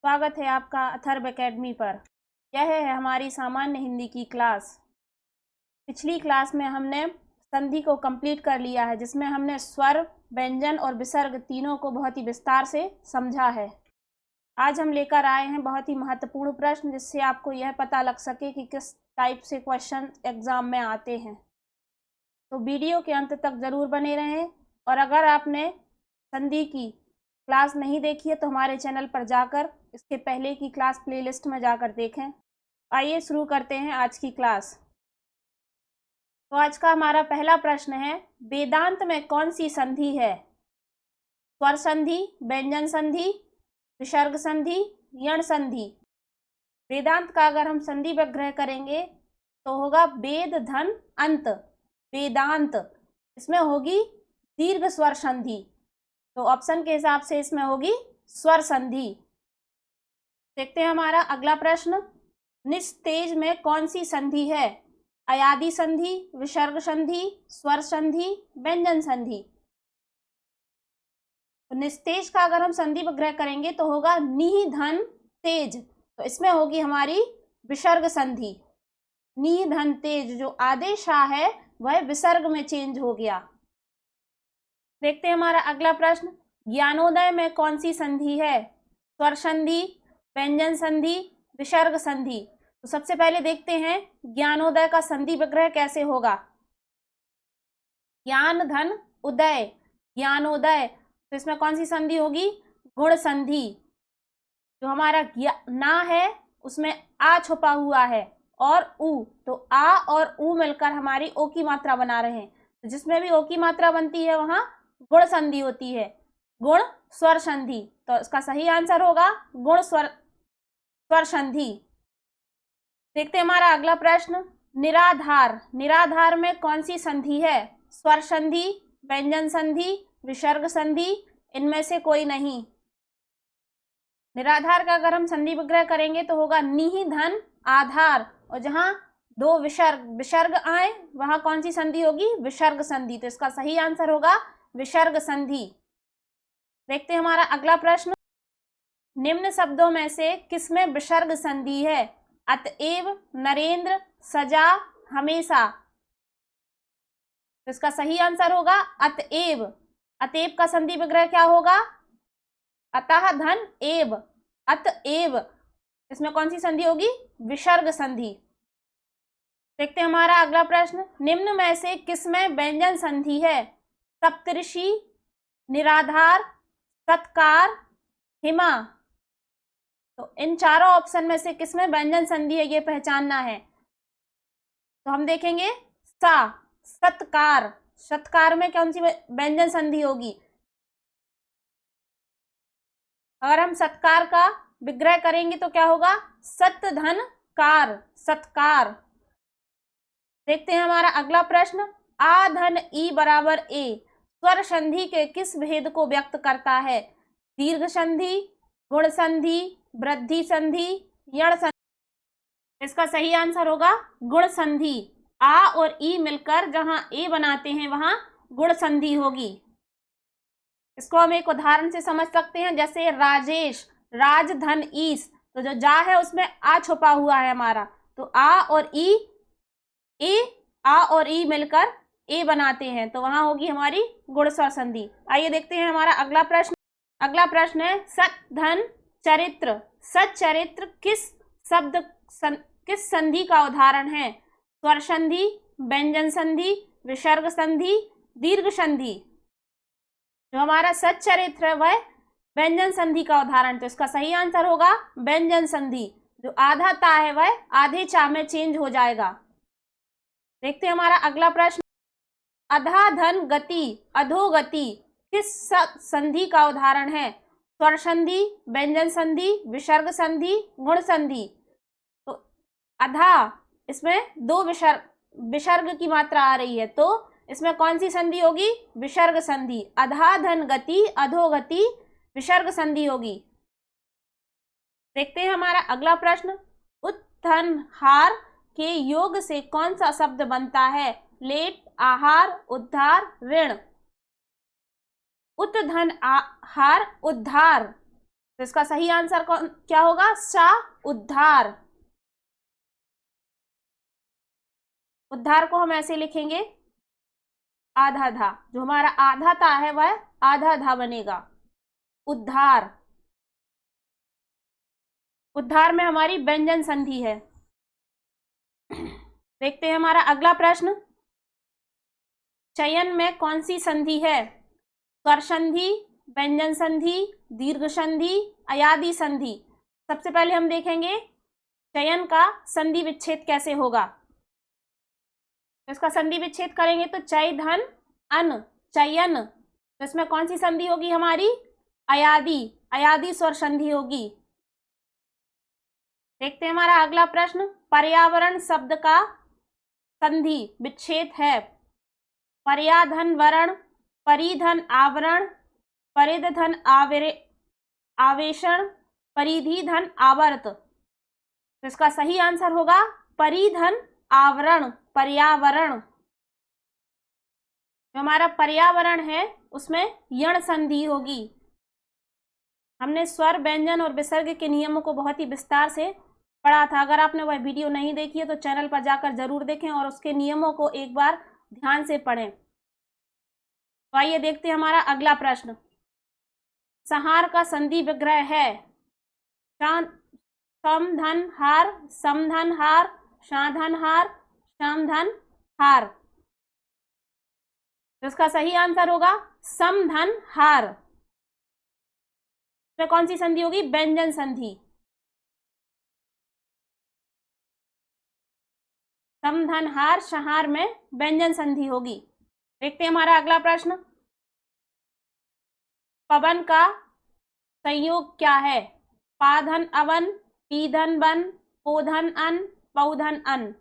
स्वागत है आपका अथर्व एकेडमी पर। यह है हमारी सामान्य हिंदी की क्लास। पिछली क्लास में हमने संधि को कंप्लीट कर लिया है, जिसमें हमने स्वर, व्यंजन और विसर्ग तीनों को बहुत ही विस्तार से समझा है। आज हम लेकर आए हैं बहुत ही महत्वपूर्ण प्रश्न, जिससे आपको यह पता लग सके कि किस टाइप से क्वेश्चन एग्जाम में आते हैं। तो वीडियो के अंत तक जरूर बने रहें, और अगर आपने संधि की क्लास नहीं देखी है तो हमारे चैनल पर जाकर इसके पहले की क्लास प्लेलिस्ट में जाकर देखें। आइए शुरू करते हैं आज की क्लास। तो आज का हमारा पहला प्रश्न है, वेदांत में कौन सी संधि है? स्वर संधि, व्यंजन संधि, विसर्ग संधि, यण संधि। वेदांत का अगर हम संधि विग्रह करेंगे तो होगा वेद धन अंत, वेदांत। इसमें होगी दीर्घ स्वर संधि, तो ऑप्शन के हिसाब से इसमें होगी स्वर संधि। देखते हैं हमारा अगला प्रश्न, निस्तेज में कौन सी संधि है? अयादि संधि, विसर्ग संधि, स्वर संधि, व्यंजन संधि। तो निस्तेज का अगर हम संधि विग्रह करेंगे तो होगा नी धन तेज, तो इसमें होगी हमारी विसर्ग संधि। नी धन तेज, जो आदेश आ है वह विसर्ग में चेंज हो गया। देखते हैं हमारा अगला प्रश्न, ज्ञानोदय में कौन सी संधि है? स्वर संधि, व्यंजन संधि, विसर्ग संधि। तो सबसे पहले देखते हैं ज्ञानोदय का संधि विग्रह कैसे होगा। ज्ञान धन उदय, ज्ञानोदय, तो इसमें कौन सी संधि होगी? गुण संधि। जो हमारा ना है उसमें आ छुपा हुआ है और उ, तो आ और उ मिलकर हमारी ओ की मात्रा बना रहे हैं। तो जिसमें भी ओ की मात्रा बनती है वहां गुण संधि होती है, गुण स्वर संधि। तो इसका सही आंसर होगा गुण स्वर संधि। देखते हैं हमारा अगला प्रश्न, निराधार, निराधार में कौन सी संधि है? स्वर संधि, व्यंजन संधि, विसर्ग संधि, इनमें से कोई नहीं। निराधार का अगर हम संधि विग्रह करेंगे तो होगा नी धन आधार, और जहां दो विसर्ग आए वहां कौन सी संधि होगी? विसर्ग संधि। तो इसका सही आंसर होगा विसर्ग संधि। देखते हैं हमारा अगला प्रश्न, निम्न शब्दों में से किसमें विसर्ग संधि है? अतएव, नरेंद्र, सजा, हमेशा। तो इसका सही आंसर होगा अतएव। अतएव का संधि विग्रह क्या होगा? अतः धन एव, अतएव। इसमें कौन सी संधि होगी? विसर्ग संधि। देखते हैं हमारा अगला प्रश्न, निम्न में से किसमें व्यंजन संधि है? सप्तऋषि, निराधार, सत्कार, हिमा। तो इन चारों ऑप्शन में से किसमें व्यंजन संधि है ये पहचानना है। तो हम देखेंगे सा, सत्कार। सत्कार में कौन सी व्यंजन संधि होगी? अगर हम सत्कार का विग्रह करेंगे तो क्या होगा? सत धन कार, सत्कार। देखते हैं हमारा अगला प्रश्न, आ धन ई बराबर ए स्वर संधि के किस भेद को व्यक्त करता है? दीर्घ संधि, गुण संधि, वृद्धि संधि, यण संधि। इसका सही आंसर होगा गुण संधि। आ और ई मिलकर जहां ए बनाते हैं वहां गुण संधि होगी। इसको हम एक उदाहरण से समझ सकते हैं, जैसे राजेश, राज धन ईस, तो जो जा है उसमें आ छुपा हुआ है हमारा, तो आ और ई मिलकर ए बनाते हैं, तो वहां होगी हमारी गुण स्वर संधि। आइए देखते हैं हमारा अगला प्रश्न। अगला प्रश्न है, सत धन चरित्र, सच्चरित्र किस संधि का उदाहरण है? स्वर संधि, व्यंजन संधि, विसर्ग संधि, दीर्घ संधि। जो हमारा सच्चरित्र है वह व्यंजन संधि का उदाहरण, तो इसका सही आंसर होगा व्यंजन संधि। जो आधा ता है वह आधे चा में चेंज हो जाएगा। देखते हैं हमारा अगला प्रश्न, अधा धन गति, अधोगति किस संधि का उदाहरण है? स्वर संधि, व्यंजन संधि, विसर्ग संधि, गुण संधि। तो अधा, इसमें दो विसर्ग की मात्रा आ रही है, तो इसमें कौन सी संधि होगी? विसर्ग संधि। अधा धन गति, अधोगति, विसर्ग संधि होगी। देखते हैं हमारा अगला प्रश्न, उत्थन हार के योग से कौन सा शब्द बनता है? लेट, आहार, उद्धार, ऋण। उत्थन हार, उद्धार, तो इसका सही आंसर क्या होगा? सा, उद्धार। उद्धार को हम ऐसे लिखेंगे, आधा धा, जो हमारा आधा ता है वह आधा धा बनेगा, उद्धार। उद्धार में हमारी व्यंजन संधि है। देखते हैं हमारा अगला प्रश्न, चयन में कौन सी संधि है? स्वर संधि, व्यंजन संधि, दीर्घ संधि, अयादि संधि। सबसे पहले हम देखेंगे चयन का संधि विच्छेद कैसे होगा। तो इसका संधि विच्छेद करेंगे तो चय धन अन, चयन। तो इसमें कौन सी संधि होगी हमारी? अयादि, अयादि स्वर संधि होगी। देखते हैं हमारा अगला प्रश्न, पर्यावरण शब्द का संधि विच्छेद है। पर्याधन वरण, परिधन आवरण, परिधन आवेशण, परिधि धन आवर्त। तो इसका सही आंसर होगा परिधन आवरण, पर्यावरण। जो हमारा पर्यावरण है उसमें यण संधि होगी। हमने स्वर, व्यंजन और विसर्ग के नियमों को बहुत ही विस्तार से पढ़ा था। अगर आपने वह वीडियो नहीं देखी है तो चैनल पर जाकर जरूर देखें और उसके नियमों को एक बार ध्यान से पढ़ें। तो आइए देखते हैं हमारा अगला प्रश्न, संहार का संधि विग्रह है समधन हार, समधन हार, साधन हार, समधन हार। तो इसका सही आंसर होगा समधन हार। इसमें कौन सी संधि होगी? व्यंजन संधि। समधन हार, संहार में व्यंजन संधि होगी। देखते हैं हमारा अगला प्रश्न, पवन का संयोग क्या है? पाधन अवन, पीधन वन, पोधन अन, पौधन अन।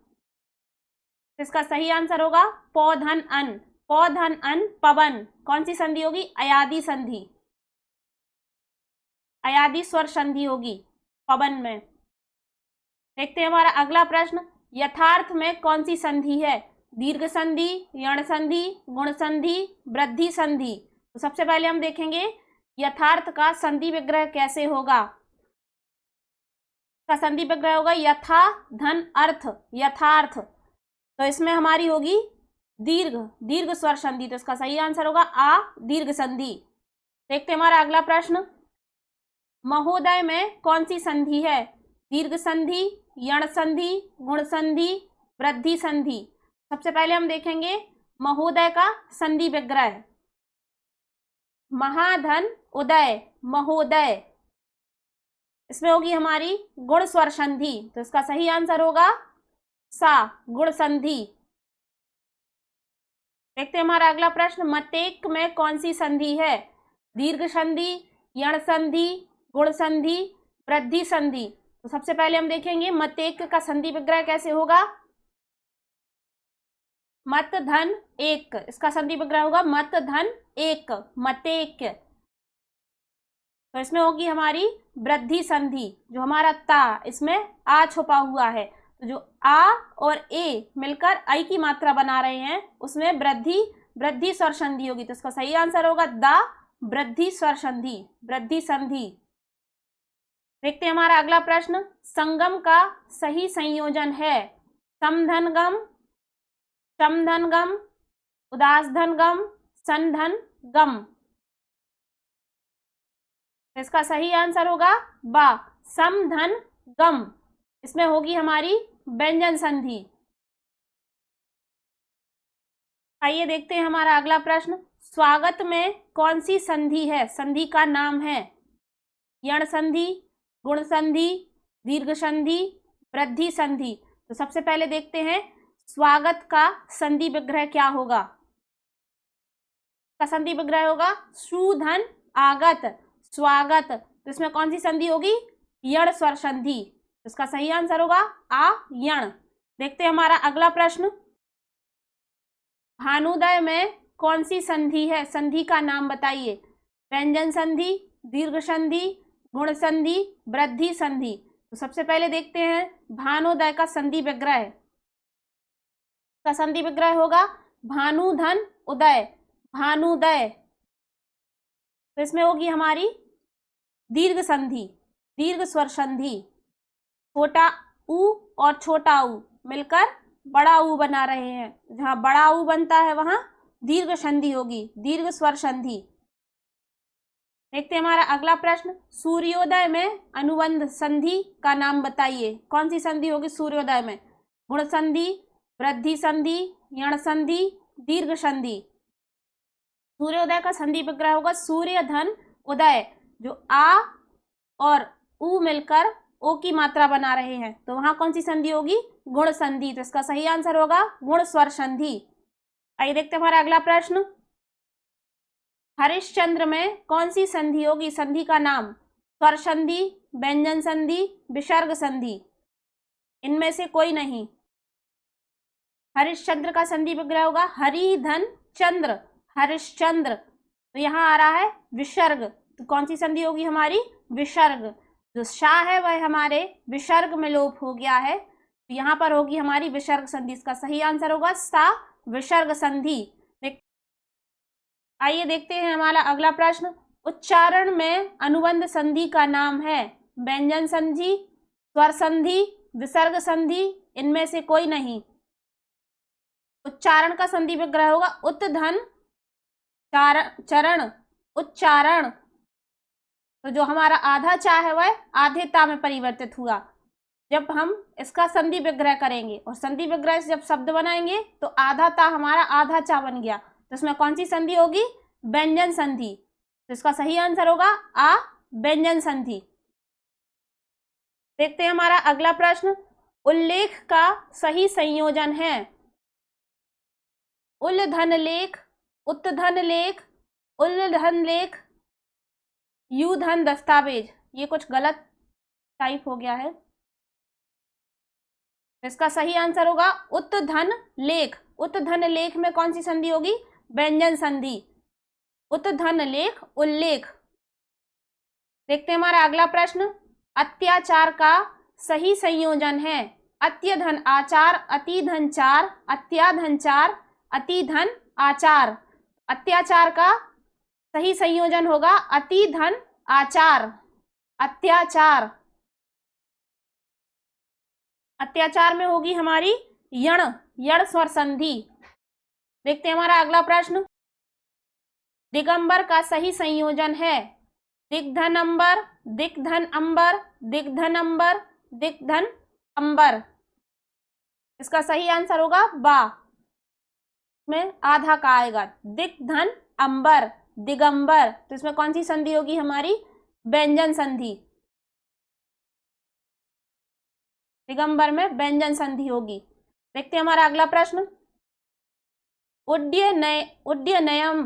इसका सही आंसर होगा पौधन अन, पौधन अन पवन। कौन सी संधि होगी? अयादि संधि, अयादि स्वर संधि होगी पवन में। देखते हैं हमारा अगला प्रश्न, यथार्थ में कौन सी संधि है? दीर्घ संधि, यण संधि, गुण संधि, वृद्धि संधि। तो सबसे पहले हम देखेंगे यथार्थ का संधि विग्रह कैसे होगा। का संधि विग्रह होगा यथा धन अर्थ, यथार्थ। तो इसमें हमारी होगी दीर्घ, दीर्घ स्वर संधि। तो इसका सही आंसर होगा आ, दीर्घ संधि। देखते हैं हमारा अगला प्रश्न, महोदय में कौन सी संधि है? दीर्घ संधि, यण संधि, गुण संधि, वृद्धि संधि। सबसे पहले हम देखेंगे महोदय का संधि विग्रह, महाधन उदय, महोदय। इसमें होगी हमारी गुण स्वर संधि। तो इसका सही आंसर होगा सा, गुण संधि। देखते हैं हमारा अगला प्रश्न, मतेक में कौन सी संधि है? दीर्घ संधि, यण संधि, गुण संधि, वृद्धि संधि। तो सबसे पहले हम देखेंगे मतेक का संधि विग्रह कैसे होगा। मत धन एक, इसका संधि विग्रह होगा मत धन एक, मतेक। तो इसमें होगी हमारी वृद्धि संधि। जो हमारा ता, इसमें आ छुपा हुआ है, तो जो आ और ए मिलकर आई की मात्रा बना रहे हैं उसमें वृद्धि, वृद्धि स्वर संधि होगी। तो इसका सही आंसर होगा दा, वृद्धि स्वर संधि, वृद्धि संधि। देखते हैं हमारा अगला प्रश्न, संगम का सही संयोजन है? समधनगम, समधनगम, उदासधनगम, संधनगम। इसका सही आंसर होगा बा, समधनगम। इसमें होगी हमारी व्यंजन संधि। आइए देखते हैं हमारा अगला प्रश्न, स्वागत में कौन सी संधि है? संधि का नाम है यण संधि, गुण संधि, दीर्घ संधि, वृद्धि संधि। तो सबसे पहले देखते हैं स्वागत का संधि विग्रह क्या होगा। का संधि विग्रह होगा सुधन आगत, स्वागत। तो इसमें कौन सी संधि होगी? यण स्वर संधि। इसका सही आंसर होगा आ, यण। देखते हैं हमारा अगला प्रश्न, भानुदय में कौन सी संधि है? संधि का नाम बताइए। व्यंजन संधि, दीर्घ संधि, गुण संधि, वृद्धि संधि। तो सबसे पहले देखते हैं भानुदय का संधि विग्रह। का संधि विग्रह होगा भानुधन उदय, भानुदय। तो इसमें होगी हमारी दीर्घ संधि, दीर्घ स्वर संधि। छोटा ऊ और छोटा ऊ मिलकर बड़ा ऊ बना रहे हैं, जहां बड़ा ऊ बनता है वहां दीर्घ संधि होगी, दीर्घ स्वर संधि। देखते हैं हमारा अगला प्रश्न, सूर्योदय में अनुबंध संधि का नाम बताइए। कौन सी संधि होगी सूर्योदय में? गुण संधि, वृद्धि संधि, यण संधि, दीर्घ संधि। सूर्योदय का संधि विग्रह होगा सूर्य धन उदय, जो आ और उ मिलकर ओ की मात्रा बना रहे हैं, तो वहां कौन सी संधि होगी? गुण संधि। तो इसका सही आंसर होगा गुण स्वर संधि। आइए देखते हैं हमारा अगला प्रश्न, हरिश्चंद्र में कौन सी संधि होगी? संधि का नाम स्वर संधि, व्यंजन संधि, विसर्ग संधि। इनमें से कोई नहीं। हरिश्चंद्र का संधि विग्रह होगा हरि धन चंद्र, हरिश्चंद्र। तो यहाँ आ रहा है विसर्ग, तो कौन सी संधि होगी हमारी? विसर्ग। जो शाह है वह हमारे विसर्ग में लोप हो गया है, तो यहाँ पर होगी हमारी विसर्ग संधि। इसका सही आंसर होगा सा विसर्ग संधि। आइए देखते हैं हमारा अगला प्रश्न, उच्चारण में अनुबंध संधि का नाम है व्यंजन संधि, स्वर संधि, विसर्ग संधि। इनमें से कोई नहीं। उच्चारण का संधि विग्रह होगा उत्धन चरण, उच्चारण। तो जो हमारा आधा चा है वह आधे ता में परिवर्तित हुआ जब हम इसका संधि विग्रह करेंगे, और संधि विग्रह से जब शब्द बनाएंगे तो आधा ता हमारा आधा चा बन गया, तो इसमें कौन सी संधि होगी? व्यंजन संधि। तो इसका सही आंसर होगा आ व्यंजन संधि। देखते हैं हमारा अगला प्रश्न, उल्लेख का सही संयोजन है उल धन लेख, उत धन लेख, उल धन लेख, यू धन दस्तावेज। ये कुछ गलत टाइप हो गया है, इसका सही आंसर होगा उत धन लेख। उत धन लेख में कौन सी संधि होगी? व्यंजन संधि। उत धन लेख उल्लेख। देखते हैं हमारा अगला प्रश्न, अत्याचार का सही संयोजन है अत्य धन आचार, अति धन चार, अत्या धन चार, अति धन आचार। अत्याचार का सही संयोजन होगा अति धन आचार, अत्याचार। अत्याचार में होगी हमारी यण, यण स्वर संधि। देखते हैं हमारा अगला प्रश्न, दिगंबर का सही संयोजन है दिग्धन अंबर, दिग्धन अंबर, दिग्धन अंबर, दिग्धन अंबर। इसका सही आंसर होगा बा, में आधा का आएगा दिग्धन अंबर, दिगंबर। तो इसमें कौन सी संधि होगी हमारी? व्यंजन संधि। दिगंबर में व्यंजन संधि होगी। देखते हैं हमारा अगला प्रश्न, उड्डयनयम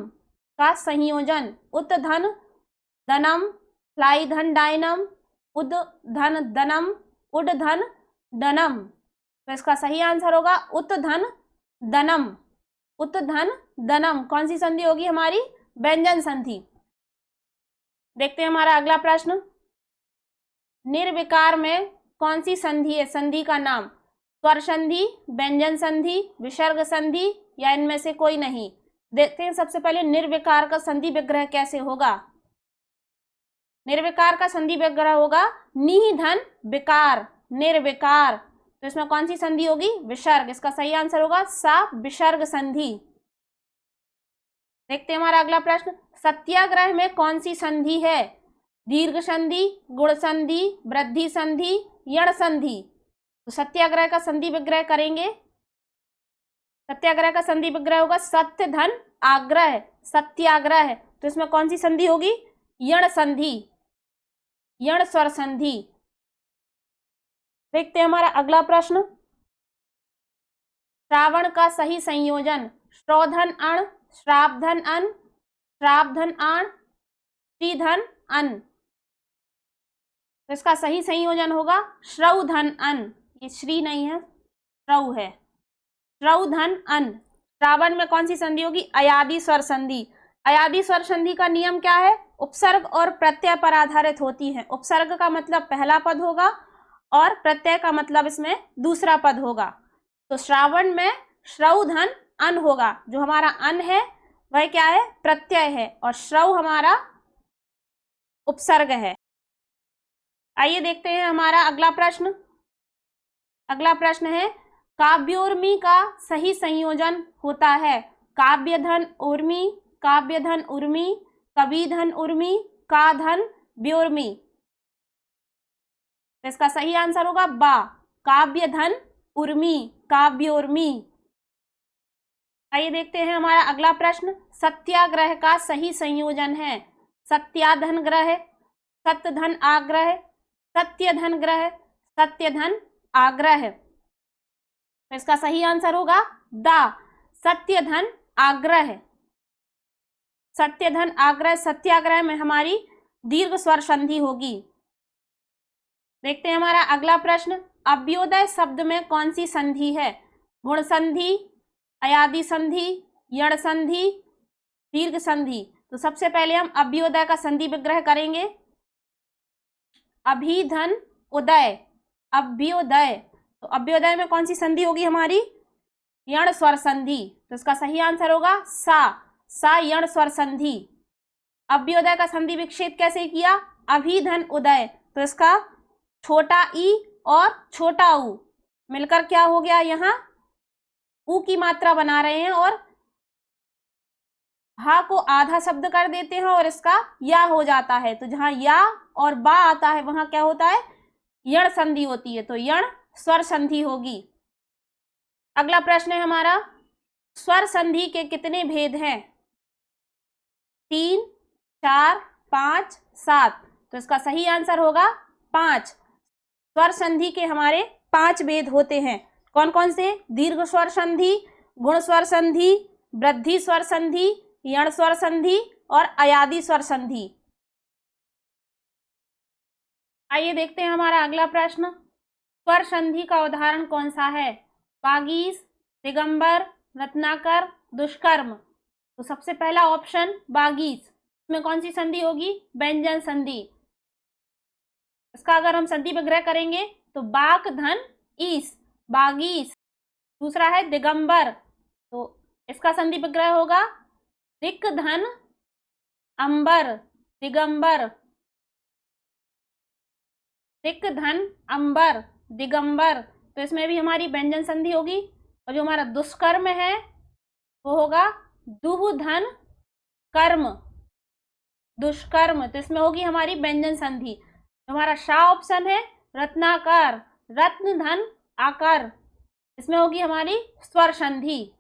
का संयोजन उत धन धनम, फ्लाई धन डायनम, उद धन धनम, उड धन धनम। तो इसका सही आंसर होगा उत धन धनम, उत धन धनम। कौन सी संधि होगी हमारी? व्यंजन संधि। देखते हैं हमारा अगला प्रश्न, निर्विकार में कौन सी संधि है? संधि का नाम स्वर संधि, व्यंजन संधि, विसर्ग संधि, या इनमें से कोई नहीं। देखते हैं सबसे पहले निर्विकार का संधि विग्रह कैसे होगा। निर्विकार का संधि विग्रह होगा नी धन विकार, निर्विकार। तो इसमें कौन सी संधि होगी? विसर्ग। इसका सही आंसर होगा सा विसर्ग संधि। देखते हैं हमारा अगला प्रश्न, सत्याग्रह में कौन सी संधि है? दीर्घ संधि, गुण संधि, वृद्धि संधि, यण संधि। तो सत्याग्रह का संधि विग्रह करेंगे, सत्याग्रह का संधि विग्रह होगा सत्य धन आग्रह, सत्याग्रह। तो इसमें कौन सी संधि होगी? यण संधि, यण स्वर संधि। देखते हैं हमारा अगला प्रश्न, श्रावण का सही संयोजन श्रोधन अण, श्रावधन अन, श्रावधन आण, श्रीधन अन। तो इसका सही संयोजन होगा श्रौधन अन। ये श्री नहीं है, श्रौ है, श्रौधन अन। श्रावण में कौन सी संधि होगी? अयादि स्वर संधि। अयादि स्वर संधि का नियम क्या है? उपसर्ग और प्रत्यय पर आधारित होती है। उपसर्ग का मतलब पहला पद होगा और प्रत्यय का मतलब इसमें दूसरा पद होगा। तो श्रावण में श्रौधन अन होगा। जो हमारा अन है वह क्या है? प्रत्यय है, और श्रौ हमारा उपसर्ग है। आइए देखते हैं हमारा अगला प्रश्न। अगला प्रश्न है, काव्योर्मी का सही संयोजन होता है। काव्य धन उर्मी, काव्य धन उर्मी, कवि धन उर्मी, का धन व्योर्मी। तो इसका सही आंसर होगा बा, काव्य धन उर्मी, काव्योर्मी। आइए देखते हैं हमारा अगला प्रश्न। सत्याग्रह का सही संयोजन है। सत्याधन ग्रह, सत्य धन आग्रह, सत्य धन ग्रह, सत्य धन आग्रह। तो इसका सही आंसर होगा दा, सत्य धन आग्रह। सत्य धन आग्रह, सत्याग्रह में हमारी दीर्घ स्वर संधि होगी। देखते हैं हमारा अगला प्रश्न। अभ्योदय शब्द में कौन सी संधि है? गुण संधि, अयादि संधि, यण संधि, दीर्घ संधि। तो सबसे पहले हम अभ्योदय का संधि विग्रह करेंगे। अभिधन उदय, अभ्योदय। तो अभ्योदय में कौन सी संधि होगी हमारी? यण स्वर संधि। तो इसका सही आंसर होगा सा यण स्वर संधि। अभ्योदय का संधि विच्छेद कैसे किया? अभिधन उदय। तो इसका छोटा ई और छोटा ऊ मिलकर क्या हो गया? यहाँ ऊ की मात्रा बना रहे हैं और हा को आधा शब्द कर देते हैं और इसका या हो जाता है। तो जहां या और बा आता है वहां क्या होता है? यण संधि होती है। तो यण स्वर संधि होगी। अगला प्रश्न है हमारा, स्वर संधि के कितने भेद हैं? 3, 4, 5, 7। तो इसका सही आंसर होगा 5। स्वर संधि के हमारे 5 भेद होते हैं। कौन कौन से? दीर्घ स्वर संधि, गुण स्वर संधि, वृद्धि स्वर संधि, यण स्वर संधि और अयादि स्वर संधि। आइए देखते हैं हमारा अगला प्रश्न। स्वर संधि का उदाहरण कौन सा है? बागीस, दिगंबर, रत्नाकर, दुष्कर्म। तो सबसे पहला ऑप्शन बागीस, इसमें कौन सी संधि होगी? व्यंजन संधि। इसका अगर हम संधि विग्रह करेंगे तो बाक धन ईस, बागीस। दूसरा है दिगंबर, तो इसका संधि विग्रह होगा दिक धन अंबर, दिगंबर, दिक धन अंबर, दिगंबर। तो इसमें भी हमारी व्यंजन संधि होगी। और जो हमारा दुष्कर्म है वो होगा दुह धन कर्म, दुष्कर्म। तो इसमें होगी हमारी व्यंजन संधि। हमारा शा ऑप्शन है रत्नाकर, रत्न धन आकर। इसमें होगी हमारी स्वर संधि।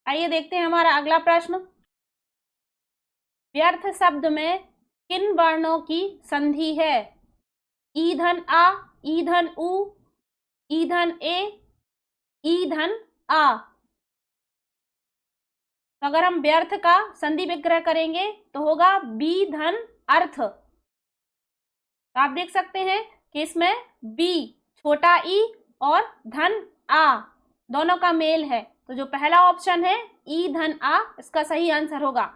आइए देखते हैं हमारा अगला प्रश्न। व्यर्थ शब्द में किन वर्णों की संधि है? ईधन आ, ईधन उ, ईधन ए, ईधन आ। तो अगर हम व्यर्थ का संधि विग्रह करेंगे तो होगा बी धन अर्थ। तो आप देख सकते हैं कि इसमें बी, छोटा ई और धन आ दोनों का मेल है। तो जो पहला ऑप्शन है ई धन आ, इसका सही आंसर होगा।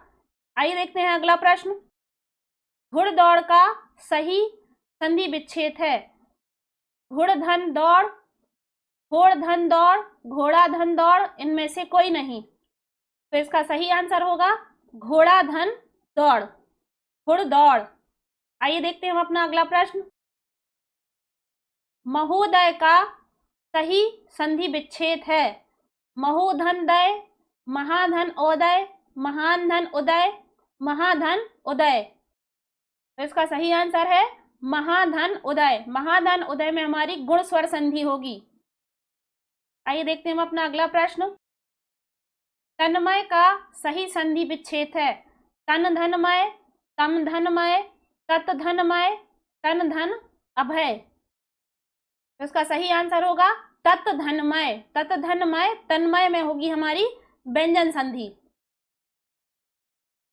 आइए देखते हैं अगला प्रश्न। घुड़ दौड़ का सही संधि विच्छेद है। घुड़ धन दौड़, घोड़ धन दौड़, घोड़ा धन दौड़, इनमें से कोई नहीं। तो इसका सही आंसर होगा घोड़ा धन दौड़, घुड़ दौड़। आइए देखते हैं हम अपना अगला प्रश्न। महोदय का सही संधि विच्छेद है। महोधन दय, महाधन उदय, महान धन उदय, महाधन उदय। तो इसका सही आंसर है महाधन उदय। महाधन उदय में हमारी गुण स्वर संधि होगी। आइए देखते हैं हम अपना अगला प्रश्न। तन्मय का सही संधि विच्छेद है। तन धनमय, तम धनमय, तत धनमय, तन धन अभय। तो इसका सही आंसर होगा तत धनमय। तत धनमय, तन्मय में होगी हमारी व्यंजन संधि।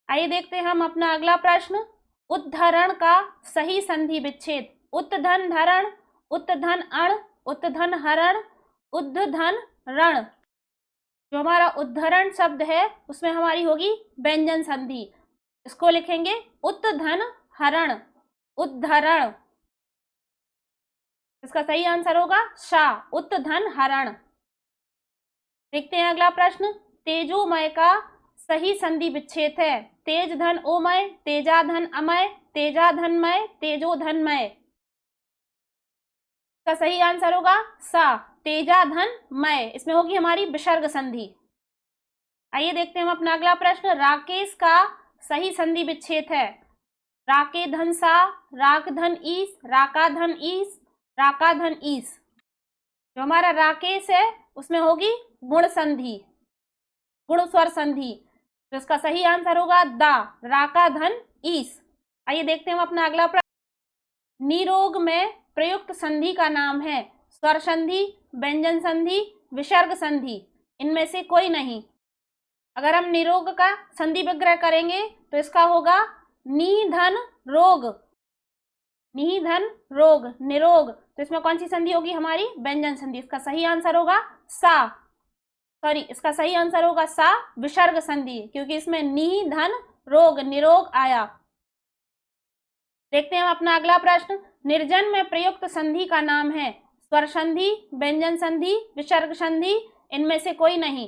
आइए देखते हैं हम अपना अगला प्रश्न। उद्धरण का सही संधि विच्छेद। उत्धन धरण, उत्धन अण, उत्धन हरण, उद्धधन रण। जो हमारा उद्धरण शब्द है उसमें हमारी होगी व्यंजन संधि। इसको लिखेंगे उत्धन हरण, उद्धरण। इसका सही आंसर होगा शा, उत्धन हरण। देखते हैं अगला प्रश्न। तेजोमय का सही संधि विच्छेद है। तेज धन ओमय, तेजा धन अमय, तेजा धनमय, तेजो धनमय। का सही आंसर होगा सा, तेजा धन मय। इसमें होगी हमारी विसर्ग संधि। आइए देखते हैं हम अपना अगला प्रश्न। राकेश का सही संधि विच्छेद है राके धन सा, राक धन ईस, राका धन ईस, राका धन ईस। जो हमारा राकेश है उसमें होगी गुण संधि, गुण स्वर संधि। तो इसका सही आंसर होगा दा, राका धन ईस। आइए देखते हैं हम अपना अगला प्रश्न। निरोग में प्रयुक्त संधि का नाम है स्वर संधि, व्यंजन संधि, विसर्ग संधि। इनमें से कोई नहीं। अगर हम निरोग का संधि विग्रह करेंगे तो इसका होगा नी धन रोग, नी धन रोग, निरोग। तो इसमें कौन सी संधि होगी हमारी? व्यंजन संधि। इसका सही आंसर होगा सा, सॉरी इसका सही आंसर होगा सा, विसर्ग संधि, क्योंकि इसमें नी धन रोग, निरोग आया। देखते हैं हम अपना अगला प्रश्न। निर्जन में प्रयुक्त संधि का नाम है स्वर संधि, व्यंजन संधि, विसर्ग संधि। इनमें से कोई नहीं।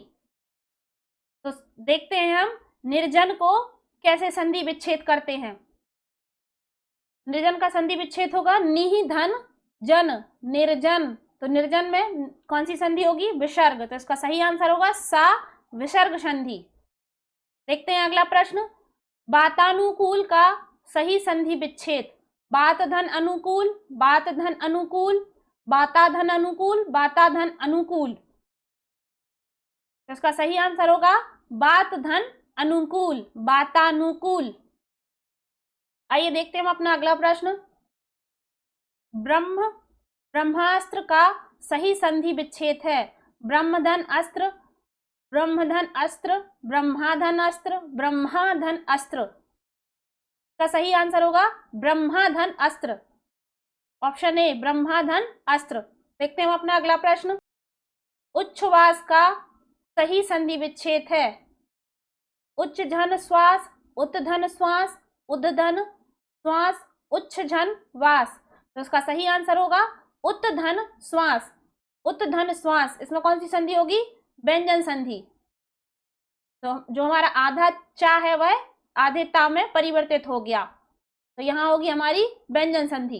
तो देखते हैं हम निर्जन को कैसे संधि विच्छेद करते हैं। निर्जन का संधि विच्छेद होगा निहि धन जन, निर्जन। तो निर्जन में कौन सी संधि होगी? विसर्ग। तो इसका सही आंसर होगा सा, विसर्ग संधि। देखते हैं अगला प्रश्न। बातानुकूल का सही संधि विच्छेद बात धन अनुकूल, बात धन अनुकूल, बाता धन अनुकूल, बाता धन अनुकूल। तो इसका सही आंसर होगा बात धन अनुकूल, बातानुकूल। आइए देखते हैं हम अपना अगला प्रश्न। ब्रह्मास्त्र का सही संधि विच्छेद है ब्रह्मधन अस्त्र, ब्रह्मधन अस्त्र, ब्रह्माधन अस्त्र, ब्रह्माधन अस्त्र। का सही आंसर होगा ब्रह्माधन अस्त्र। ऑप्शन ए, ब्रह्माधन अस्त्र। देखते हैं हम अपना अगला प्रश्न। उच्छ्वास का सही संधि विच्छेद है उच्च झन श्वास, उत्धन श्वास, उद्धन श्वास, उच्च झन वास। तो इसका सही आंसर होगा उत्धन श्वास, उत्धन श्वास। इसमें कौन सी संधि होगी? व्यंजन संधि। तो जो हमारा आधा चा है वह आधे ता में परिवर्तित हो गया, तो यहां होगी हमारी व्यंजन संधि।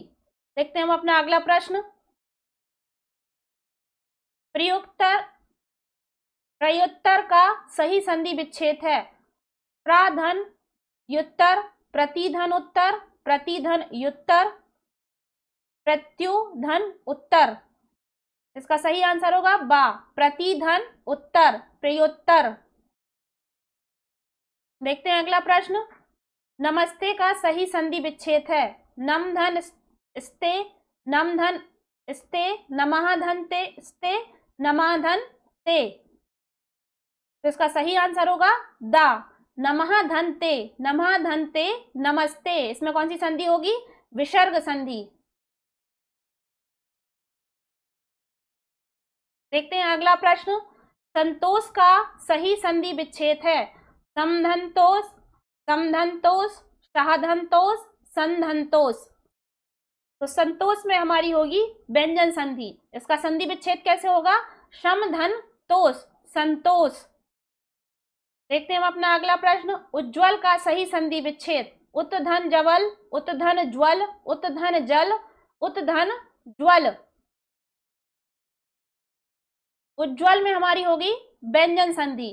देखते हैं हम अपना अगला प्रश्न। प्रयुत्तर का सही संधि विच्छेद है प्राधन युत्तर, प्रतिधन उत्तर, प्रतिधन युत्तर, प्रत्युधन उत्तर। इसका सही आंसर होगा बा, प्रतिधन उत्तर, प्रयुत्तर। देखते हैं अगला प्रश्न। नमस्ते का सही संधि विच्छेद है नम धन स्ते, नम धन स्ते, नमः धन ते स्ते, नमः धन ते। तो इसका सही आंसर होगा दा, नमः धन ते, नमः धन ते, नमस्ते। इसमें कौन सी संधि होगी? विसर्ग संधि। देखते हैं अगला प्रश्न। संतोष का सही संधि विच्छेद है समधनतोष, समधनतोष, सहधनतोष, संधनतोष। तो संतोष में हमारी होगी व्यंजन संधि। इसका संधि विच्छेद कैसे होगा? समधन तोष, संतोष। देखते हैं हम अपना अगला प्रश्न। उज्ज्वल का सही संधि विच्छेद उत्धन जवल, उत्धन ज्वल, उत्धन जल, उत्धन ज्वल। उज्ज्वल में हमारी होगी व्यंजन संधि।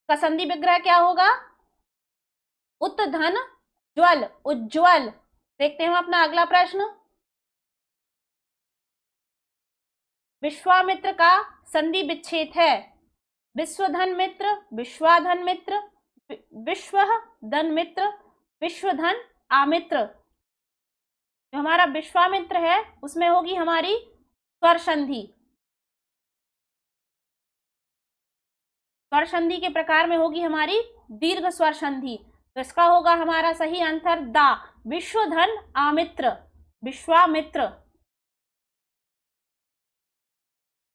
का संधि विग्रह क्या होगा? उत्धन ज्वल, उज्ज्वल। देखते हैं हम अपना अगला प्रश्न। विश्वामित्र का संधि विच्छेद है विश्वधन मित्र, विश्वाधन मित्र, विश्वधन मित्र, विश्वधन आमित्र। जो हमारा विश्वामित्र है उसमें होगी हमारी स्वर संधि। स्वर संधि के प्रकार में होगी हमारी दीर्घ स्वर संधि। तो इसका होगा हमारा सही आंसर दा, विश्वधन आमित्र, विश्वामित्र।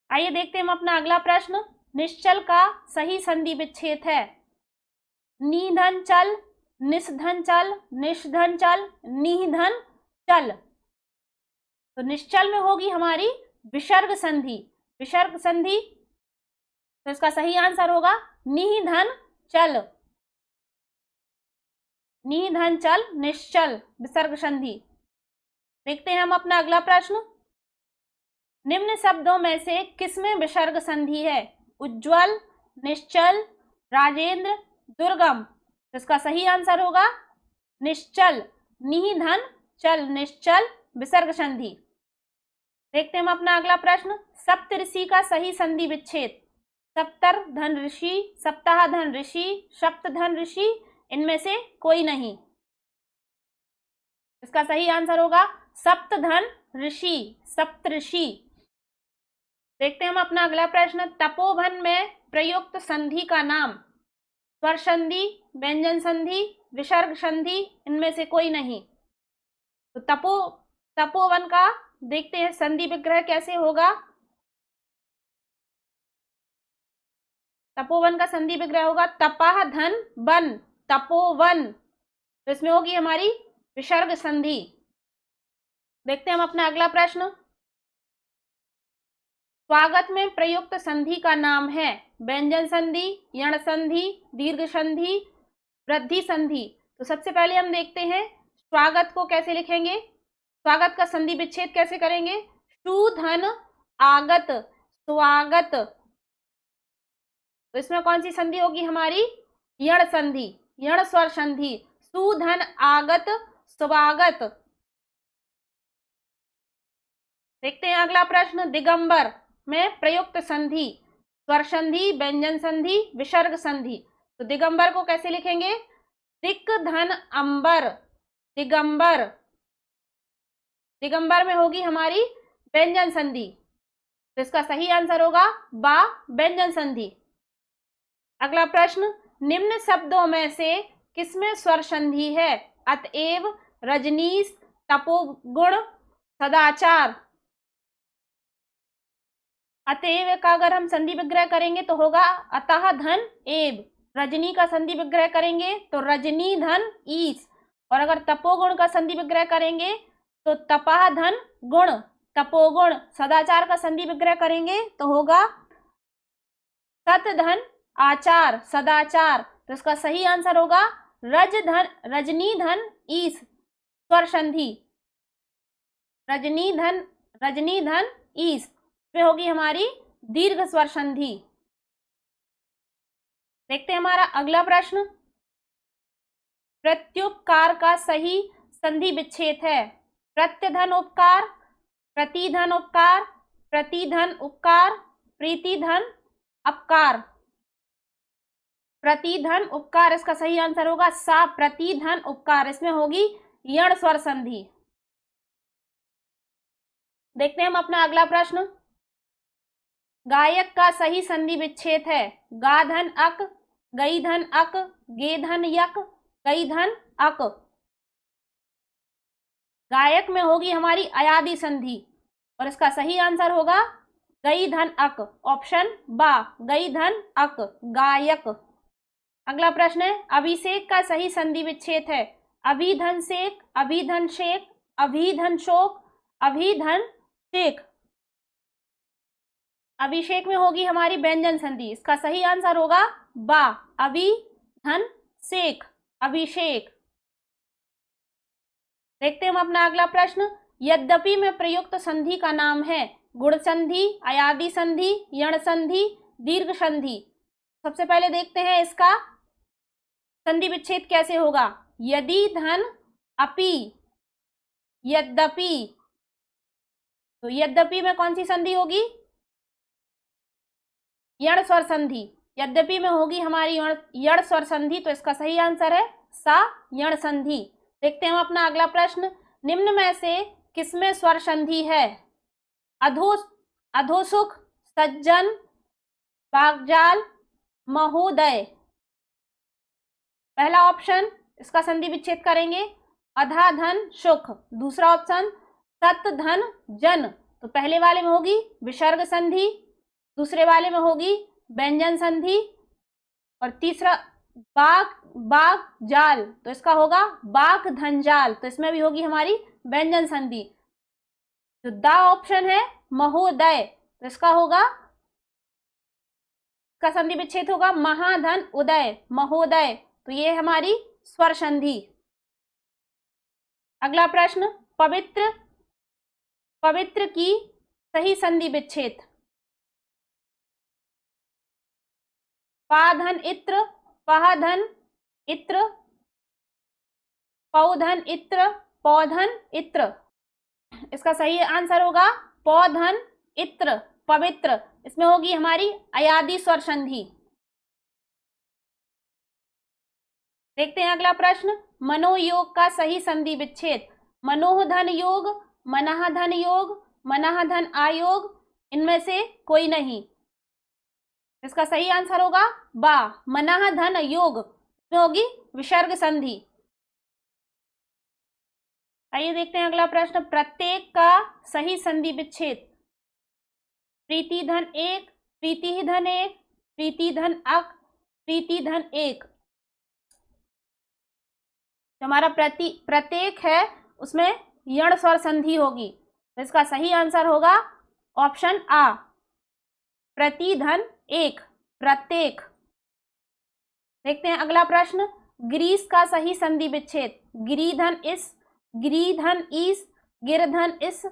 आइए देखते हैं हम अपना अगला प्रश्न। निश्चल का सही संधि विच्छेद है निधन चल, निषधन चल, निषधन चल, निधन चल। तो निश्चल में होगी हमारी विसर्ग संधि, विसर्ग संधि। तो इसका सही आंसर होगा निधन चल। नी धन चल निश्चल विसर्ग संधि। देखते हैं हम अपना अगला प्रश्न। निम्न शब्दों में से किसमें विसर्ग संधि है? उज्ज्वल, निश्चल, राजेंद्र, दुर्गम। तो इसका सही आंसर होगा निश्चल। नी धन चल निश्चल विसर्ग संधि। देखते हैं हम अपना अगला प्रश्न। सप्तऋषि का सही संधि विच्छेद? सप्तर धन ऋषि, सप्ताह धन ऋषि, सप्त धन ऋषि, इनमें से कोई नहीं। इसका सही आंसर होगा सप्त धन ऋषि, सप्तऋषि। देखते हैं हम अपना अगला प्रश्न। तपोवन में प्रयुक्त संधि का नाम? स्वर संधि, व्यंजन संधि, विसर्ग संधि, इनमें से कोई नहीं। तो तपोवन का देखते हैं संधि विग्रह कैसे होगा। तपोवन का संधि विग्रह होगा तपाह धन वन, तपोवन। तो इसमें होगी हमारी विसर्ग संधि। देखते हैं हम अपना अगला प्रश्न। स्वागत में प्रयुक्त संधि का नाम है? व्यंजन संधि, यण संधि, दीर्घ संधि, वृद्धि संधि। तो सबसे पहले हम देखते हैं स्वागत को कैसे लिखेंगे, स्वागत का संधि विच्छेद कैसे करेंगे। शु धन आगत, स्वागत। तो इसमें कौन सी संधि होगी हमारी? यण संधि, यण स्वर संधि। सु धन आगत स्वागत। देखते हैं अगला प्रश्न। दिगंबर में प्रयुक्त संधि? स्वर संधि, व्यंजन संधि, विसर्ग संधि। तो दिगंबर को कैसे लिखेंगे? दिक धन अंबर, दिगंबर। दिगंबर में होगी हमारी व्यंजन संधि। तो इसका सही आंसर होगा बा, व्यंजन संधि। अगला प्रश्न। निम्न शब्दों में से किसमें स्वर संधि है? अतएव, रजनीश, तपोगुण, सदाचार। अतएव का अगर हम संधि विग्रह करेंगे तो होगा अतः धन एव। रजनी का संधि विग्रह करेंगे तो रजनी धन ईस। और अगर तपोगुण का संधि विग्रह करेंगे तो तपाह धन गुण, तपोगुण। सदाचार का संधि विग्रह करेंगे तो होगा सत धन आचार, सदाचार। तो इसका सही आंसर होगा रजनी धन ईस, स्वर संधि। रजनी धन ईस पे होगी हमारी दीर्घ स्वर संधि। देखते हैं हमारा अगला प्रश्न। प्रत्युपकार का सही संधि विच्छेद है? प्रत्यधन उपकार, प्रतिधन उपकार, प्रतिधन उपकार, प्रीतिधन अपकार। प्रतिधन उपकार, इसका सही आंसर होगा सा, प्रतिधन उपकार। इसमें होगी यण स्वर संधि। देखते हैं हम अपना अगला प्रश्न। गायक का सही संधि विच्छेद है? गा धन अक, गई धन अक, गे धन यक, कई धन अक। गायक में होगी हमारी अयादि संधि और इसका सही आंसर होगा गई धन अक, ऑप्शन बा, गई धन अक, गायक। अगला प्रश्न है। अभिषेक का सही संधि विच्छेद है? अभिधन सेक, अभिधन शेक, अभिधन शोक, अभिधन शेख। अभिषेक में होगी हमारी व्यंजन संधि। इसका सही आंसर होगा बा, अभिधन सेक, अभिषेक। देखते हैं हम अपना अगला प्रश्न। यद्यपि में प्रयुक्त संधि का नाम है? गुण संधि, अयादि संधि, यण संधि, दीर्घ संधि। सबसे पहले देखते हैं इसका संधि विच्छेद कैसे होगा। यदि धन अपि, यद्यपि। तो यद्यपि में कौन सी संधि होगी? यण स्वर संधि। यद्यपि में होगी हमारी यण स्वर संधि। तो इसका सही आंसर है सा, यण संधि। देखते हैं हम अपना अगला प्रश्न। निम्न में से किसमें स्वर संधि है? अधोसुख, सज्जन, वाग्जाल, महोदय। पहला ऑप्शन इसका संधि विच्छेद करेंगे अधा धन सुख। दूसरा ऑप्शन सत धन जन। तो पहले वाले में होगी विसर्ग संधि, दूसरे वाले में होगी व्यंजन संधि और तीसरा बाग जाल। तो इसका होगा बाग धनजाल। तो इसमें भी होगी हमारी व्यंजन संधि। तो द ऑप्शन है महोदय। तो इसका होगा, इसका संधि विच्छेद होगा महाधन उदय, महोदय। तो ये हमारी स्वर संधि। अगला प्रश्न, पवित्र पवित्र की सही संधि विच्छेद। पाधन इत्र, पहाधन इत्र, पौधन इत्र, पौधन इत्र। इसका सही आंसर होगा पौधन इत्र, पवित्र। इसमें होगी हमारी अयादी स्वर संधि। देखते हैं अगला प्रश्न, मनोयोग का सही संधि विच्छेद। मनोधन योग, मनःधन योग, मनःधन आयोग, इनमें से कोई नहीं। इसका सही आंसर होगा बा, मनःधन योग। इसमें होगी विसर्ग संधि। आइए देखते हैं अगला प्रश्न, प्रत्येक का सही संधि विच्छेद। प्रीति धन एक, प्रीति धन एक, प्रीति धन अक, प्रीति धन एक। जो हमारा प्रत्येक है उसमें यण स्वर संधि होगी, तो इसका सही आंसर होगा ऑप्शन आ, प्रतिधन एक, प्रत्येक। देखते हैं अगला प्रश्न, ग्रीस का सही संधि विच्छेद। गिरिधन इस, गिरिधन ईस, गिरधन इस,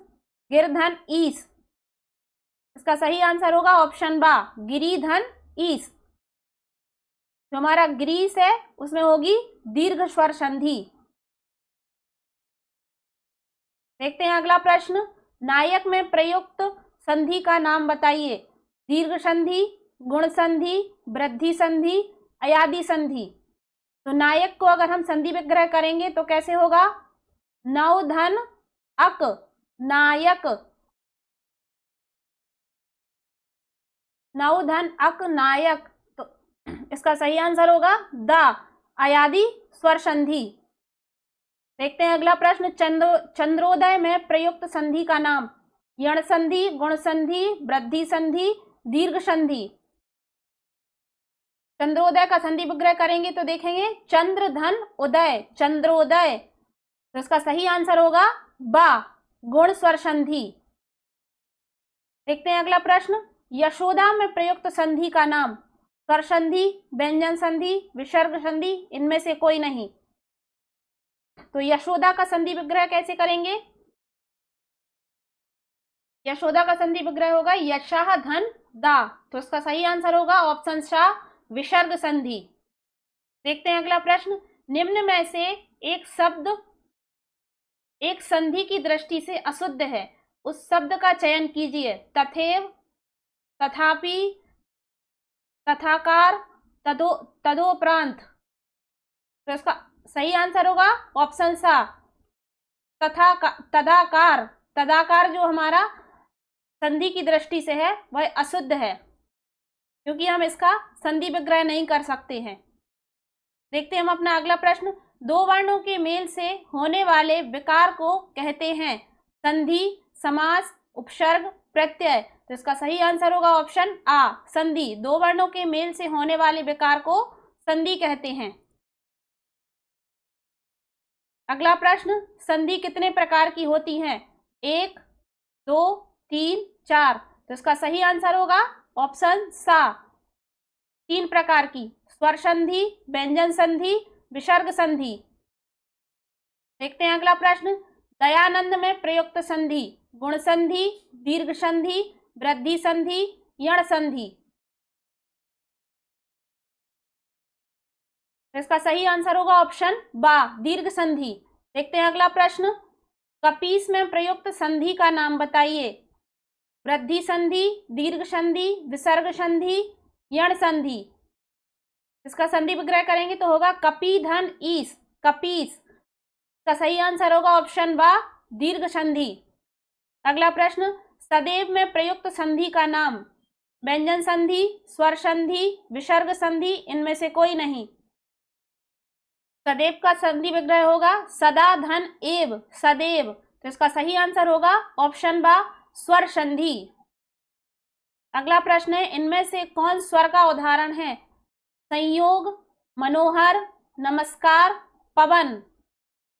गिरधन ईस। इसका सही आंसर होगा ऑप्शन बा, गिरिधन ईस। जो हमारा ग्रीस है उसमें होगी दीर्घ स्वर संधि। देखते हैं अगला प्रश्न, नायक में प्रयुक्त संधि का नाम बताइए। दीर्घ संधि, गुण संधि, वृद्धि संधि, अयादी संधि। तो नायक को अगर हम संधि विग्रह करेंगे तो कैसे होगा, नवधन अक, नायक, नवधन अक नायक। तो इसका सही आंसर होगा द, अयादी स्वर संधि। देखते हैं अगला प्रश्न, चंद्रोदय में प्रयुक्त संधि का नाम। यण संधि, गुण संधि, वृद्धि संधि, दीर्घ संधि। चंद्रोदय का संधि विग्रह करेंगे तो देखेंगे चंद्रधन उदय, चंद्रोदय। तो इसका सही आंसर होगा बा, गुण स्वर संधि। देखते हैं अगला प्रश्न, यशोदा में प्रयुक्त संधि का नाम। स्वर संधि, व्यंजन संधि, विसर्ग संधि, इनमें से कोई नहीं। तो यशोदा का संधि विग्रह कैसे करेंगे, यशोदा का संधि विग्रह होगा यशाह धन दा। तो इसका सही आंसर होगा ऑप्शन सा, विसर्ग संधि। देखते हैं अगला प्रश्न, निम्न में से एक शब्द एक संधि की दृष्टि से अशुद्ध है, उस शब्द का चयन कीजिए। तथैव, तथापि, तथाकार, तदोपरांत। तो इसका सही आंसर होगा ऑप्शन सा, तदाकार। तदाकार जो हमारा संधि की दृष्टि से है वह अशुद्ध है, क्योंकि हम इसका संधि विग्रह नहीं कर सकते हैं। देखते हैं हम अपना अगला प्रश्न, दो वर्णों के मेल से होने वाले विकार को कहते हैं संधि, समास, उपसर्ग, प्रत्यय। तो इसका सही आंसर होगा ऑप्शन आ, संधि। दो वर्णों के मेल से होने वाले विकार को संधि कहते हैं। अगला प्रश्न, संधि कितने प्रकार की होती हैं। 1, 2, 3, 4। तो इसका सही आंसर होगा ऑप्शन सा, 3 प्रकार की। स्वर संधि, व्यंजन संधि, विसर्ग संधि। देखते हैं अगला प्रश्न, दयानंद में प्रयुक्त संधि। गुण संधि, दीर्घ संधि, वृद्धि संधि, यण संधि। तो इसका सही आंसर होगा ऑप्शन बा, दीर्घ संधि। देखते हैं अगला प्रश्न, कपीस में प्रयुक्त संधि का नाम बताइए। वृद्धि संधि, दीर्घ संधि, विसर्ग संधि, यण संधि। इसका संधि विग्रह करेंगे तो होगा कपीधन ईस, कपीस। इसका सही आंसर होगा ऑप्शन बा, दीर्घ संधि। अगला प्रश्न, सदैव में प्रयुक्त संधि का नाम। व्यंजन संधि, स्वर संधि, विसर्ग संधि, इनमें से कोई नहीं। सदैव का संधि विग्रह होगा सदा धन एव, सदैव। तो इसका सही आंसर होगा ऑप्शन बा, स्वर संधि। अगला प्रश्न है, इनमें से कौन स्वर का उदाहरण है। संयोग, मनोहर, नमस्कार, पवन।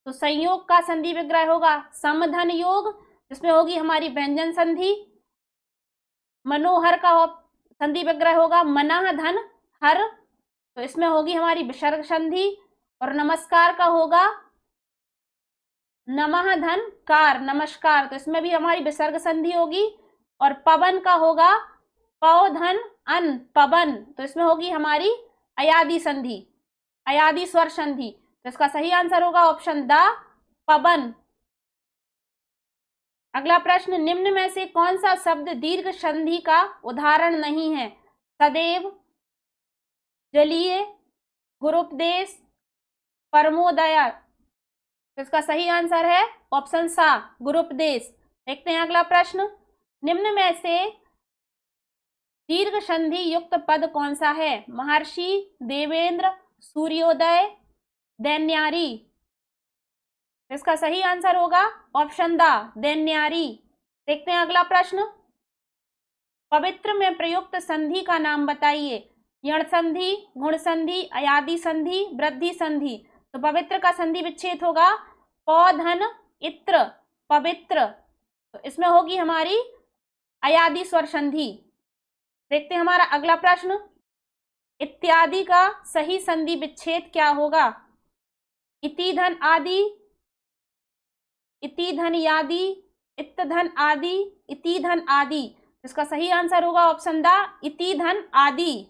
तो संयोग का संधि विग्रह होगा समधन योग, जिसमें होगी हमारी व्यंजन संधि। मनोहर का संधि विग्रह होगा मनः धन हर, तो इसमें होगी हमारी विसर्ग संधि। और नमस्कार का होगा नमः धन कार, नमस्कार, तो इसमें भी हमारी विसर्ग संधि होगी। और पवन का होगा पौ धन अन, पवन, तो इसमें होगी हमारी अयादी संधि, अयादी स्वर संधि। तो इसका सही आंसर होगा ऑप्शन द, पवन। अगला प्रश्न, निम्न में से कौन सा शब्द दीर्घ संधि का उदाहरण नहीं है? सदैव, जलीय, गुरुपदेश, परमोदय। तो इसका सही आंसर है ऑप्शन सा, गुरुपदेश। देखते हैं अगला प्रश्न, निम्न में से दीर्घ संधि युक्त पद कौन सा है? महर्षि, देवेंद्र, सूर्योदय, दैन्यारी। इसका सही आंसर होगा ऑप्शन द, दैन्यारी। देखते हैं अगला प्रश्न, पवित्र में प्रयुक्त संधि का नाम बताइए। यण संधि, गुण संधि, अयादी संधि, वृद्धि संधि। तो पवित्र का संधि विच्छेद होगा पौधन इत्र, पवित्र, तो इसमें होगी हमारी अयादी स्वर संधि। देखते हैं हमारा अगला प्रश्न, इत्यादि का सही संधि विच्छेद क्या होगा? इति धन आदि, इति धन यादि, इत धन आदि, इति धन आदि। इसका सही आंसर होगा ऑप्शन द, इति धन आदि।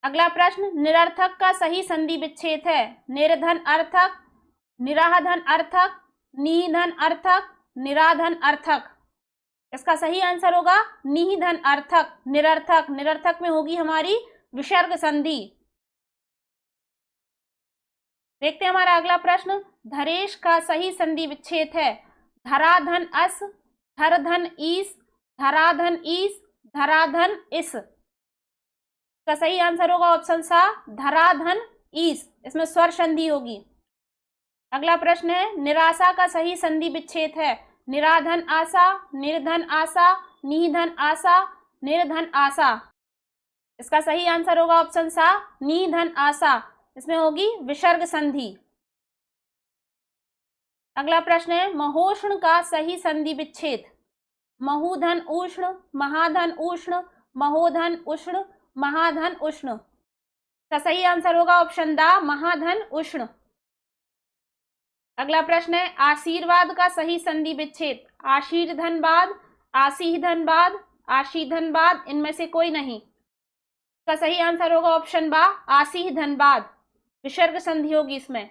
अगला प्रश्न, निरर्थक का सही संधि विच्छेद है। निर्धन अर्थक, निराधन अर्थक, निधन अर्थक, निराधन अर्थक। इसका सही आंसर होगा निधन अर्थक, निरर्थक, निरर्थक में होगी हमारी विसर्ग संधि। देखते हैं हमारा अगला प्रश्न, धरेश का सही संधि विच्छेद है। धराधन अस, धरधन ईस, धराधन ईस, धराधन इस। इसका सही आंसर होगा ऑप्शन सा, धराधन ईस, इसमें स्वर संधि होगी। अगला प्रश्न है, निराशा का सही संधि विच्छेद है। निराधन आशा, निर्धन आशा, निधन आशा, निर्धन आशा। इसका सही आंसर होगा ऑप्शन सा, निधन आशा, इसमें होगी विसर्ग संधि। अगला प्रश्न है, महोष्ण का सही संधि विच्छेद। महूधन उष्ण, महाधन उष्ण, महोधन उष्ण, महाधन उष्ण। इसका सही आंसर होगा ऑप्शन द, महाधन उष्ण। अगला प्रश्न है, आशीर्वाद का सही संधि विच्छेद। आशीर धनबाद, आशीह धनबाद, आशी धनबाद, इनमें से कोई नहीं। इसका सही आंसर होगा ऑप्शन बा, आशीह धनबाद, विसर्ग संधि होगी इसमें।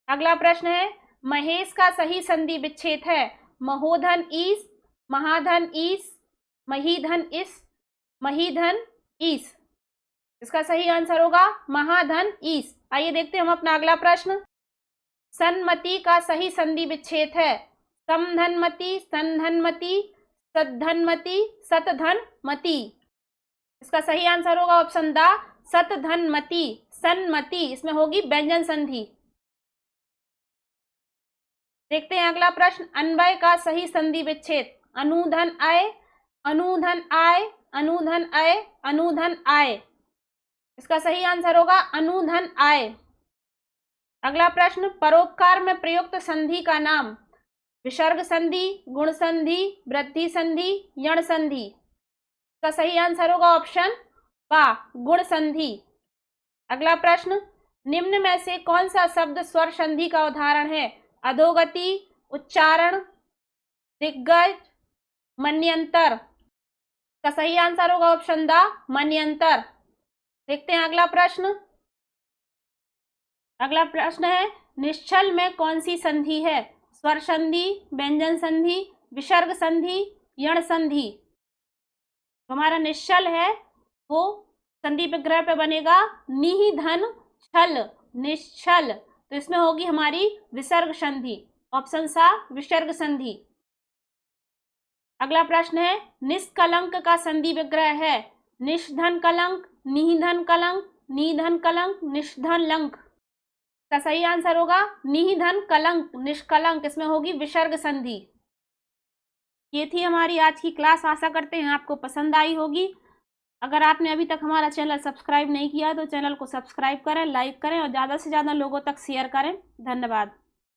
अगला प्रश्न है, महेश का सही संधि विच्छेद है। महोधन ईस, महाधन ईस, महीधन इस, महीधन ईस। इसका सही आंसर होगा महाधन ईस। आइए देखते हैं हम अपना अगला प्रश्न, सन्मति का सही संधि विच्छेद है। समधनमति, संधनमति, सद्धनमति, सतधनमति। इसका सही आंसर होगा ऑप्शन द, सतधनमति, सन्मति, इसमें होगी व्यंजन संधि। देखते हैं अगला प्रश्न, अन्वय का सही संधि विच्छेद। अनुधन आय, अनुधन आय, अनुधन आय, अनुधन आय। इसका सही आंसर होगा अनुधन आय। अगला प्रश्न, परोपकार में प्रयुक्त संधि का नाम। विसर्ग संधि, गुण संधि, वृद्धि संधि, यण संधि। इसका सही आंसर होगा ऑप्शन बा, गुण संधि। अगला प्रश्न, निम्न में से कौन सा शब्द स्वर संधि का उदाहरण है? अधोगति, उच्चारण, दिग्गज, मन्यंतर। इसका सही आंसर होगा ऑप्शन द, मन्यंतर। देखते हैं अगला प्रश्न। अगला प्रश्न है, निश्चल में कौन सी संधि है? स्वर संधि, व्यंजन संधि, विसर्ग संधि, यण संधि। तो हमारा निश्चल है वो संधि विग्रह पे बनेगा निधन छल, निश्चल, तो इसमें होगी हमारी विसर्ग संधि, ऑप्शन सा, विसर्ग संधि। अगला प्रश्न है, निष्कलंक का संधि विग्रह है। निष्धन कलंक, निधन कलंक, निधन कलंक, निष्धन लंक। का सही आंसर होगा निधन कलंक, निष्कलंक, इसमें होगी विसर्ग संधि। ये थी हमारी आज की क्लास, आशा करते हैं आपको पसंद आई होगी। अगर आपने अभी तक हमारा चैनल सब्सक्राइब नहीं किया तो चैनल को सब्सक्राइब करें, लाइक करें और ज़्यादा से ज़्यादा लोगों तक शेयर करें। धन्यवाद।